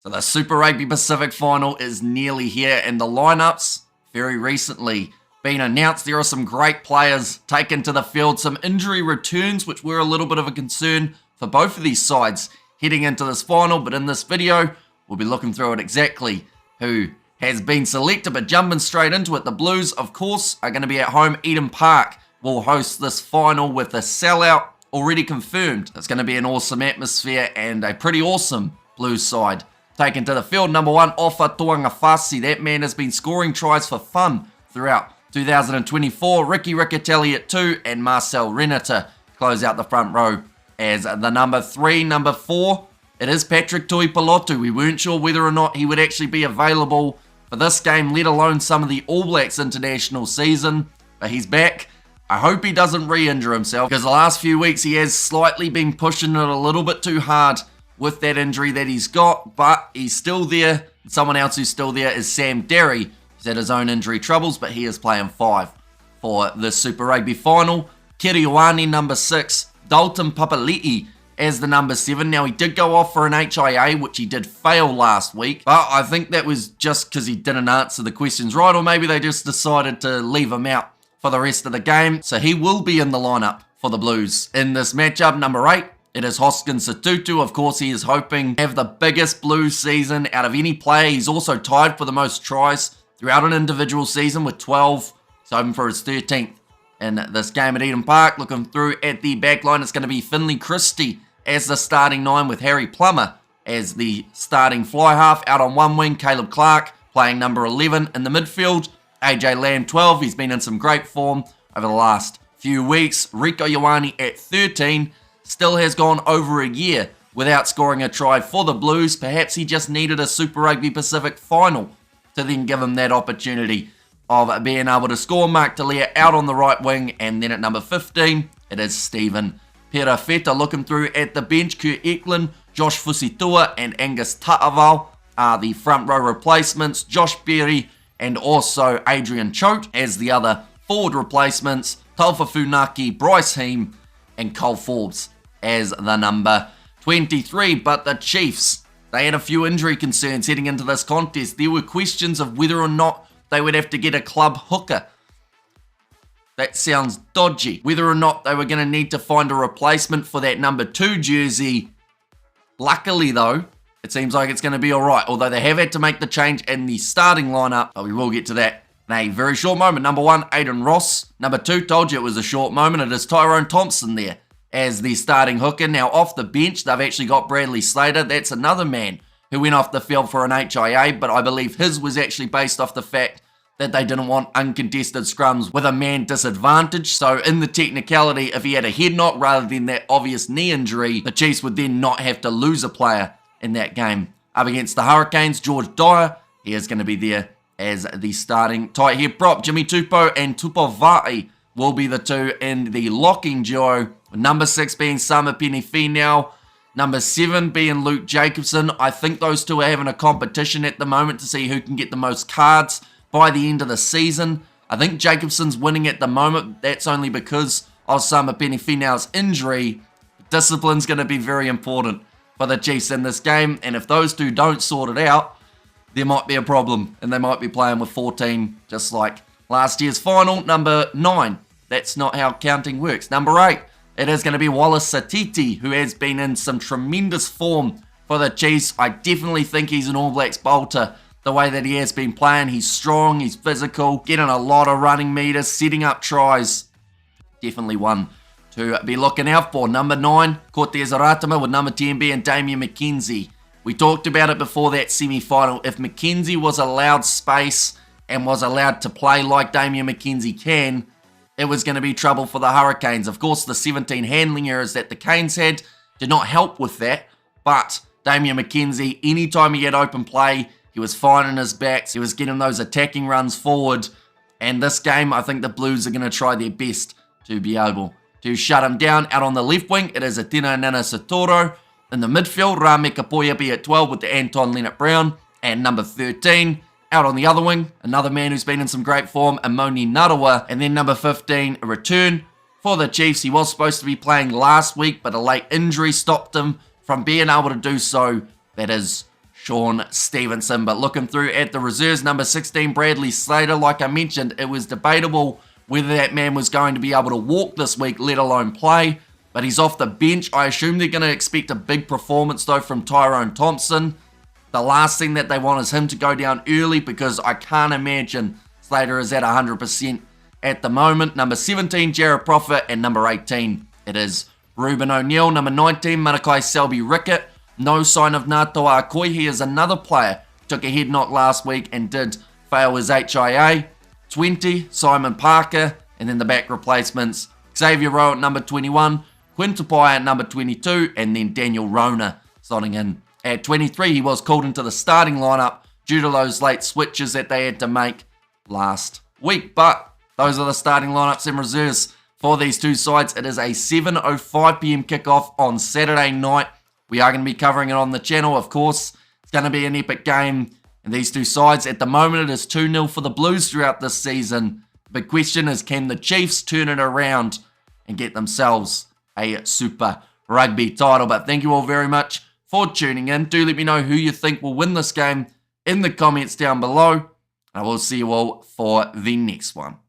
So the Super Rugby Pacific final is nearly here, and the lineups very recently been announced. There are some great players taken to the field, some injury returns which were a little bit of a concern for both of these sides heading into this final, but in this video we'll be looking through it exactly who has been selected. But jumping straight into it, the Blues of course are going to be at home. Eden Park will host this final with a sellout already confirmed. It's going to be an awesome atmosphere and a pretty awesome Blues side taken to the field. Number 1, Ofa Tuangafasi. That man has been scoring tries for fun throughout 2024. Ricky Riccatelli at 2 and Marcel Renata close out the front row as the number 3. Number 4, it is Patrick Tuipulotu. We weren't sure whether or not he would actually be available for this game, let alone some of the All Blacks international season, but he's back. I hope he doesn't re-injure himself, because the last few weeks he has slightly been pushing it a little bit too hard with that injury that he's got, but he's still there. Someone else who's still there is Sam Derry. He's had his own injury troubles, but he is playing 5 for the Super Rugby final. Kiriwani, number 6. Dalton Papali'i as the number 7. Now, he did go off for an HIA, which he did fail last week, but I think that was just because he didn't answer the questions right, or maybe they just decided to leave him out for the rest of the game. So he will be in the lineup for the Blues in this matchup. Number 8, it is Hoskins Satutu. Of course, he is hoping to have the biggest Blues season out of any player. He's also tied for the most tries throughout an individual season with 12. He's hoping for his 13th in this game at Eden Park. Looking through at the back line, it's going to be Finley Christie as the starting 9 with Harry Plummer as the starting fly half. Out on one wing, Caleb Clark playing number 11 in the midfield. AJ Lamb 12, he's been in some great form over the last few weeks. Rico Ioane at 13, still has gone over a year without scoring a try for the Blues. Perhaps he just needed a Super Rugby Pacific final to then give him that opportunity of being able to score. Mark Talia out on the right wing, and then at number 15, it is Stephen Perafeta. Looking through at the bench, Kurt Eklund, Josh Fusitua and Angus Ta'aval are the front row replacements. Josh Berry and also Adrian Choate as the other forward replacements. Taufa Funaki, Bryce Heem and Cole Forbes as the number 23. But the Chiefs, they had a few injury concerns heading into this contest. There were questions of whether or not they would have to get a club hooker. That sounds dodgy. Whether or not they were going to need to find a replacement for that number 2 jersey. Luckily though, it seems like it's going to be alright, although they have had to make the change in the starting lineup, but we will get to that in a very short moment. Number 1, Aiden Ross. Number 2, told you it was a short moment, it is Tyrone Thompson there as the starting hooker. Now off the bench, they've actually got Bradley Slater. That's another man who went off the field for an HIA, but I believe his was actually based off the fact that they didn't want uncontested scrums with a man disadvantage. So in the technicality, if he had a head knock rather than that obvious knee injury, the Chiefs would then not have to lose a player in that game. Up against the Hurricanes, George Dyer, he is going to be there as the starting tight head prop. Jimmy Tupou and Tupovai will be the 2 in the locking duo, with number 6 being Sama Penifei, number 7 being Luke Jacobson. I think those two are having a competition at the moment to see who can get the most cards by the end of the season. I think Jacobson's winning at the moment. That's only because of Sama Penifei's injury. Discipline's going to be very important for the Chiefs in this game, and if those two don't sort it out, there might be a problem, and they might be playing with 14, just like last year's final. Number 9, that's not how counting works. Number 8, it is going to be Wallace Satiti, who has been in some tremendous form for the Chiefs. I definitely think he's an All Blacks bolter. The way that he has been playing, he's strong, he's physical, getting a lot of running meters, setting up tries. Definitely one to be looking out for. Number 9, Cortez Aratama with number 10 being Damian McKenzie. We talked about it before that semi-final. If McKenzie was allowed space and was allowed to play like Damian McKenzie can, it was going to be trouble for the Hurricanes. Of course, the 17 handling errors that the Canes had did not help with that, but Damian McKenzie, anytime he had open play, he was finding his backs, he was getting those attacking runs forward, and this game, I think the Blues are going to try their best to be able to shut him down. Out on the left wing, it is Atina Nana Satoro. In the midfield, Rame Kapoyapi at 12 with the Anton Leonard-Brown. And number 13, out on the other wing, another man who's been in some great form, Amoni Narawa. And then number 15, a return for the Chiefs. He was supposed to be playing last week, but a late injury stopped him from being able to do so. That is Sean Stevenson. But looking through at the reserves, number 16, Bradley Slater, like I mentioned, it was debatable whether that man was going to be able to walk this week, let alone play. But he's off the bench. I assume they're going to expect a big performance, though, from Tyrone Thompson. The last thing that they want is him to go down early, because I can't imagine Slater is at 100% at the moment. Number 17, Jared Profit, and number 18, it is Ruben O'Neill. Number 19, Manakai Selby-Rickett. No sign of Ngātoa Akoi. He is another player who took a head knock last week and did fail his HIA. 20, Simon Parker, and then the back replacements, Xavier Rowe at number 21, Quinn Tupai at number 22, and then Daniel Rona slotting in at 23. He was called into the starting lineup due to those late switches that they had to make last week. But those are the starting lineups and reserves for these two sides. It is a 7:05 p.m. kickoff on Saturday night. We are going to be covering it on the channel, of course. It's going to be an epic game. And these two sides, at the moment, it is 2-0 for the Blues throughout this season. The big question is, can the Chiefs turn it around and get themselves a Super Rugby title? But thank you all very much for tuning in. Do let me know who you think will win this game in the comments down below. I will see you all for the next one.